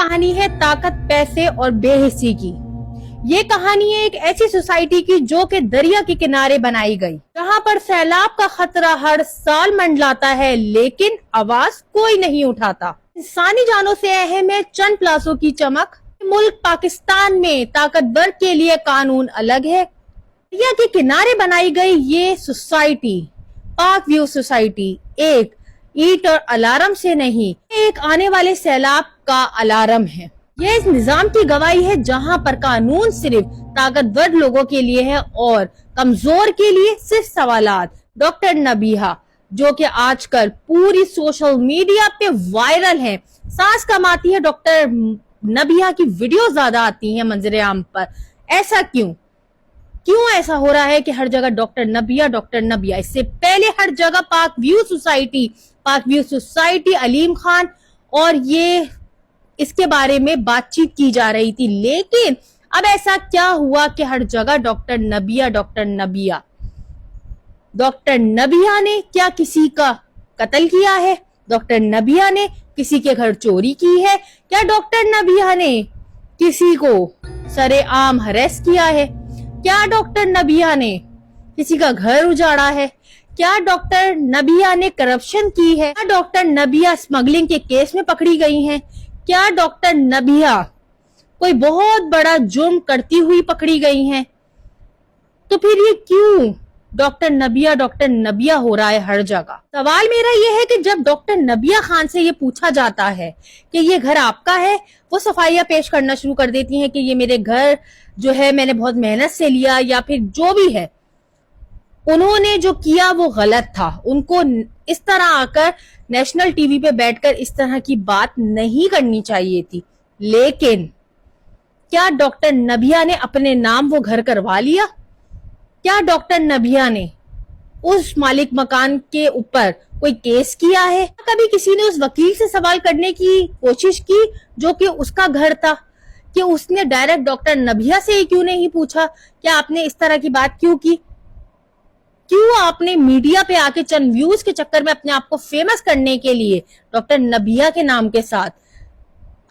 कहानी है ताकत, पैसे और बेहिस्सी की। ये कहानी है एक ऐसी सोसाइटी की जो कि दरिया के किनारे बनाई गई, जहाँ पर सैलाब का खतरा हर साल मंडलाता है, लेकिन आवाज कोई नहीं उठाता। इंसानी जानों से अहम है चंद प्लासों की चमक। मुल्क पाकिस्तान में ताकतवर के लिए कानून अलग है। दरिया के किनारे बनाई गई ये सोसाइटी, पाक व्यू सोसाइटी, एक ईंट और अलार्म से नहीं, एक आने वाले सैलाब का अलार्म है। ये इस निजाम की गवाही है जहां पर कानून सिर्फ ताकतवर लोगों के लिए है और कमजोर के लिए सिर्फ सवालात। डॉक्टर नबीहा, जो कि आजकल पूरी सोशल मीडिया पे वायरल है, सांस कमाती है। डॉक्टर नबीहा की वीडियो ज्यादा आती हैं मंजर आम पर। ऐसा क्यों ऐसा हो रहा है कि हर जगह डॉक्टर नबिया। इससे पहले हर जगह पाक व्यू सोसाइटी, अलीम खान, और ये इसके बारे में बातचीत की जा रही थी। लेकिन अब ऐसा क्या हुआ कि हर जगह डॉक्टर नबिया। डॉक्टर नबिया ने क्या किसी का कत्ल किया है? डॉक्टर नबिया ने किसी के घर चोरी की है? क्या डॉक्टर नबिया ने किसी को सरेआम हरेस किया है? क्या डॉक्टर नबिया ने किसी का घर उजाड़ा है? क्या डॉक्टर नबिया ने करप्शन की है? क्या डॉक्टर नबिया स्मगलिंग के केस में पकड़ी गई हैं? क्या डॉक्टर नबिया कोई बहुत बड़ा जुर्म करती हुई पकड़ी गई हैं? तो फिर ये क्यों डॉक्टर नबिया हो रहा है हर जगह? सवाल मेरा ये है कि जब डॉक्टर नबिया खान से ये पूछा जाता है कि ये घर आपका है, वो सफाइयां पेश करना शुरू कर देती हैं कि ये मेरे घर जो है मैंने बहुत मेहनत से लिया, या फिर जो भी है उन्होंने जो किया वो गलत था। उनको इस तरह आकर नेशनल टीवी पे बैठकर इस तरह की बात नहीं करनी चाहिए थी। लेकिन क्या डॉक्टर नबिया ने अपने नाम वो घर करवा लिया? क्या डॉक्टर नबिया ने उस मालिक मकान के ऊपर कोई केस किया है? कभी किसी ने उस वकील से सवाल करने की कोशिश की जो कि उसका घर था, कि उसने डायरेक्ट डॉक्टर नबिया से ही क्यों नहीं पूछा कि आपने इस तरह की बात क्यों की? क्यों आपने मीडिया पे आके चंद व्यूज के चक्कर में अपने आप को फेमस करने के लिए डॉक्टर नबिया के नाम के साथ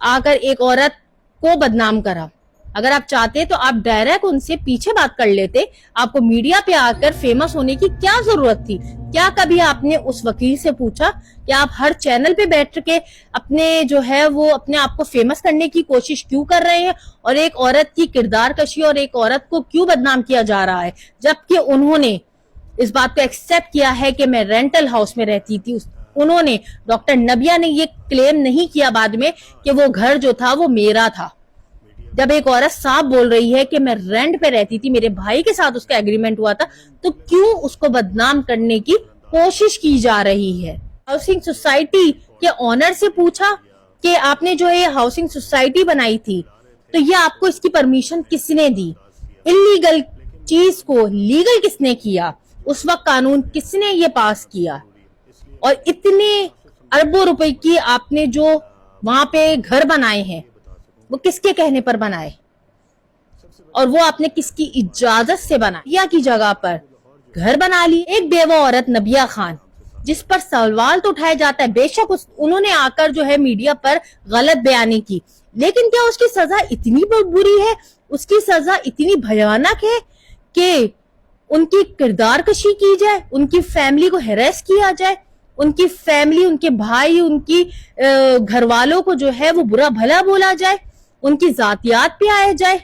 आकर एक औरत को बदनाम करा? अगर आप चाहते तो आप डायरेक्ट उनसे पीछे बात कर लेते। आपको मीडिया पे आकर फेमस होने की क्या जरूरत थी? क्या कभी आपने उस वकील से पूछा कि आप हर चैनल पे बैठ के अपने जो है वो अपने आप को फेमस करने की कोशिश क्यों कर रहे हैं, और एक औरत की किरदार कशी और एक औरत को क्यों बदनाम किया जा रहा है, जबकि उन्होंने इस बात को एक्सेप्ट किया है कि मैं रेंटल हाउस में रहती थी। उन्होंने, डॉक्टर नबिया ने ये क्लेम नहीं किया बाद में कि वो घर जो था वो मेरा था। जब एक औरत साफ बोल रही है कि मैं रेंट पे रहती थी, मेरे भाई के साथ उसका एग्रीमेंट हुआ था, तो क्यों उसको बदनाम करने की कोशिश की जा रही है? हाउसिंग सोसाइटी के ऑनर से पूछा कि आपने जो ये हाउसिंग सोसाइटी बनाई थी, तो ये आपको इसकी परमिशन किसने दी? इलीगल चीज को लीगल किसने किया? उस वक्त कानून किसने ये पास किया? और इतने अरबों रुपए की आपने जो वहां पे घर बनाए हैं, वो किसके कहने पर बनाए, और वो आपने किसकी इजाजत से बनाए? या की जगह पर घर बना ली एक बेवा औरत नबिया खान, जिस पर सवाल तो उठाया जाता है। बेशक उन्होंने आकर जो है मीडिया पर गलत बयानी की, लेकिन क्या उसकी सजा इतनी बुरी है, उसकी सजा इतनी भयानक है कि उनकी किरदार कशी की जाए, उनकी फैमिली को हैरेस किया जाए, उनकी फैमिली, उनके भाई, उनकी घर वालों को जो है वो बुरा भला बोला जाए, उनकी जातियात पे आया जाए?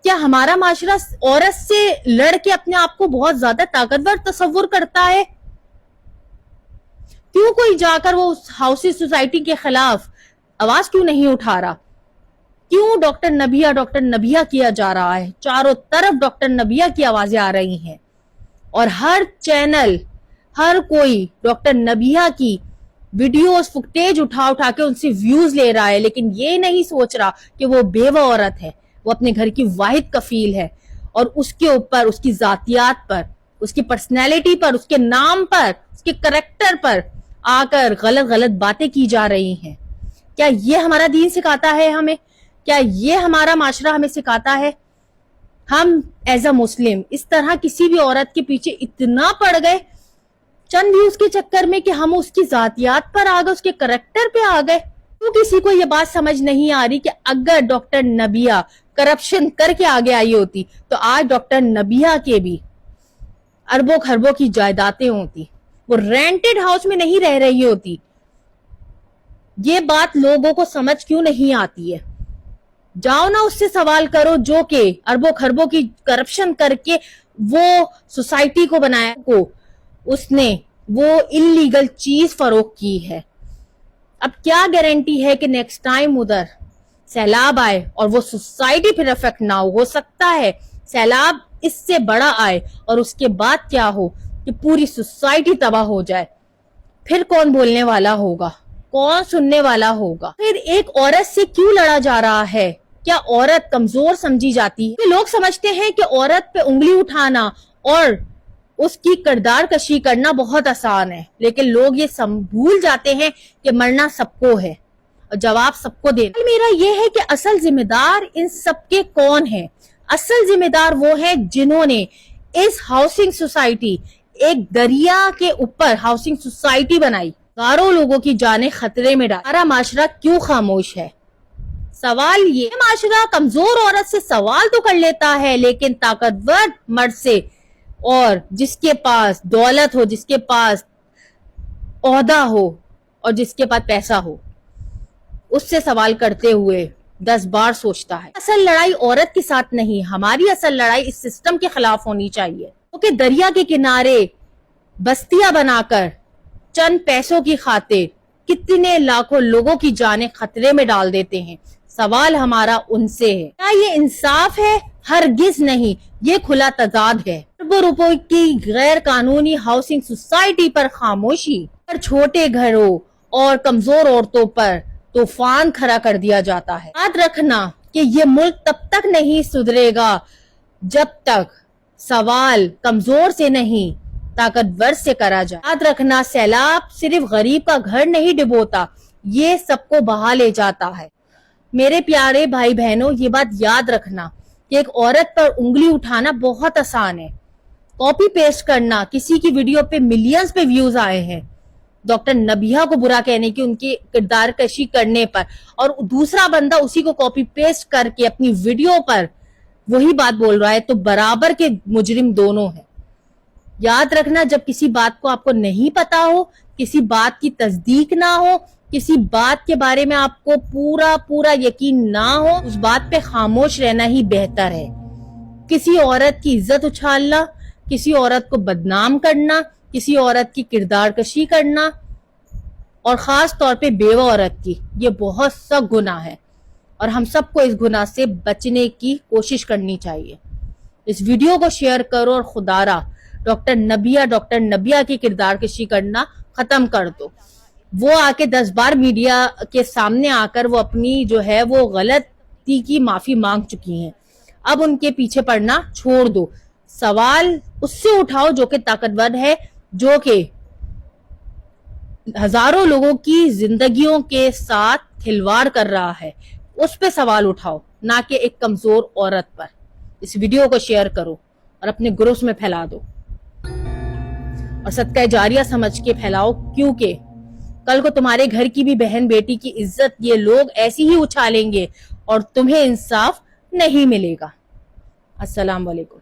क्या हमारा माशरा औरत से लड़ के अपने आप को बहुत ज्यादा ताकतवर तस्वुर करता है? क्यों कोई जाकर वो हाउसिंग सोसाइटी के खिलाफ आवाज क्यों नहीं उठा रहा? क्यों डॉक्टर नबिया किया जा रहा है? चारों तरफ डॉक्टर नबिया की आवाजें आ रही हैं और हर चैनल, हर कोई डॉक्टर नबिया की वीडियोस, फुटेज उठा के उनसे व्यूज ले रहा है, लेकिन ये नहीं सोच रहा कि वो बेवा औरत है, वो अपने घर की वाहिद कफील है, और उसके ऊपर, उसकी जातियात पर, उसकी पर्सनैलिटी पर, उसके नाम पर, उसके करैक्टर पर आकर गलत बातें की जा रही हैं। क्या ये हमारा दीन सिखाता है हमें? क्या ये हमारा माशरा हमें सिखाता है? हम एज अ मुस्लिम इस तरह किसी भी औरत के पीछे इतना पड़ गए चंद व्यूज के चक्कर में कि हम उसकी जातियात पर आ गए, उसके करैक्टर पे आ गए। تو کسی کو یہ بات سمجھ نہیں آ رہی کہ اگر ڈاکٹر نبیہ کرپشن کر کے آگے آئی ہوتی تو آج ڈاکٹر نبیہ کے بھی اربوں خربوں کی جائیدادیں ہوتی، وہ رینٹڈ ہاؤس میں نہیں رہ رہی ہوتی۔ یہ بات لوگوں کو سمجھ کیوں نہیں آتی ہے؟ جاؤ نا اس سے سوال کرو جو کہ اربوں خربوں کی کرپشن کر کے وہ سوسائٹی کو بنایا، کو اس نے وہ انلیگل چیز فروخت کی ہے۔ اب کیا گارنٹی ہے کہ نیکسٹ ٹائم ادھر سیلاب آئے اور وہ سوسائٹی پھر افیکٹ نہ ہو سکتا ہے سیلاب اس سے بڑا آئے اور اس کے بعد کیا ہو کہ پوری سوسائٹی تباہ ہو جائے، پھر کون بولنے والا ہوگا، کون سننے والا ہوگا؟ پھر ایک عورت سے کیوں لڑا جا رہا ہے؟ کیا عورت کمزور سمجھی جاتی ہے؟ لوگ سمجھتے ہیں کہ عورت پہ انگلی اٹھانا اور اس کی کردار کشی کرنا بہت آسان ہے، لیکن لوگ یہ بھول جاتے ہیں کہ مرنا سب کو ہے اور جواب سب کو دینا۔ میرا یہ ہے کہ اصل ذمہ دار ان سب کے کون ہیں؟ اصل ذمہ دار وہ ہیں جنہوں نے اس ہاؤسنگ سوسائٹی، ایک دریا کے اوپر ہاؤسنگ سوسائٹی بنائی، ہزاروں لوگوں کی جانیں خطرے میں ڈالی۔ ہمارا معاشرہ کیوں خاموش ہے؟ سوال یہ، معاشرہ کمزور عورت سے سوال تو کر لیتا ہے لیکن طاقتور مرد سے اور جس کے پاس دولت ہو، جس کے پاس عہدہ ہو اور جس کے پاس پیسہ ہو، اس سے سوال کرتے ہوئے 10 بار سوچتا ہے۔ اصل لڑائی عورت کے ساتھ نہیں، ہماری اصل لڑائی اس سسٹم کے خلاف ہونی چاہیے، کیونکہ دریا کے کنارے بستیاں بنا کر چند پیسوں کی خاطر کتنے لاکھوں لوگوں کی جانیں خطرے میں ڈال دیتے ہیں۔ سوال ہمارا ان سے ہے، کیا یہ انصاف ہے؟ ہرگز نہیں، یہ کھلا تضاد ہے۔ اربوں روپے کی غیر قانونی ہاؤسنگ سوسائٹی پر خاموشی، پر چھوٹے گھروں اور کمزور عورتوں پر طوفان کھڑا کر دیا جاتا ہے۔ یاد رکھنا کہ یہ ملک تب تک نہیں سدھرے گا جب تک سوال کمزور سے نہیں طاقتور سے کرا جائے۔ یاد رکھنا سیلاب صرف غریب کا گھر نہیں ڈبوتا، یہ سب کو بہا لے جاتا ہے۔ میرے پیارے بھائی بہنوں، یہ بات یاد رکھنا کہ ایک عورت پر انگلی اٹھانا بہت آسان ہے، کاپی پیسٹ کرنا، کسی کی ویڈیو پہ ملینز پہ ویوز آئے ہیں ڈاکٹر نبیہ کو برا کہنے کی، ان کی کردار کشی کرنے پر، اور دوسرا بندہ اسی کو کاپی پیسٹ کر کے اپنی ویڈیو پر وہی بات بول رہا ہے، تو برابر کے مجرم دونوں ہیں۔ یاد رکھنا جب کسی بات کو آپ کو نہیں پتا ہو، کسی بات کی تصدیق نہ ہو، کسی بات کے بارے میں آپ کو پورا یقین نہ ہو، اس بات پہ خاموش رہنا ہی بہتر ہے۔ کسی عورت کی عزت اچھالنا، کسی عورت کو بدنام کرنا، کسی عورت کی کردار کشی کرنا، اور خاص طور پہ بیوہ عورت کی، یہ بہت سخت گناہ ہے اور ہم سب کو اس گناہ سے بچنے کی کوشش کرنی چاہیے۔ اس ویڈیو کو شیئر کرو اور خدا را ڈاکٹر نبیہ کی کردار کشی کرنا ختم کر دو۔ وہ آ کے 10 بار میڈیا کے سامنے آ کر وہ اپنی جو ہے وہ غلطی کی معافی مانگ چکی ہیں، اب ان کے پیچھے پڑنا چھوڑ دو۔ سوال اس سے اٹھاؤ جو کہ طاقتور ہے، جو کہ ہزاروں لوگوں کی زندگیوں کے ساتھ کھلواڑ کر رہا ہے، اس پہ سوال اٹھاؤ، نہ کہ ایک کمزور عورت پر۔ اس ویڈیو کو شیئر کرو اور اپنے گروپس میں پھیلا دو اور صدقہ جاریہ سمجھ کے پھیلاؤ، کیونکہ کل کو تمہارے گھر کی بھی بہن بیٹی کی عزت یہ لوگ ایسی ہی اچھالیں گے اور تمہیں انصاف نہیں ملے گا۔ السلام علیکم۔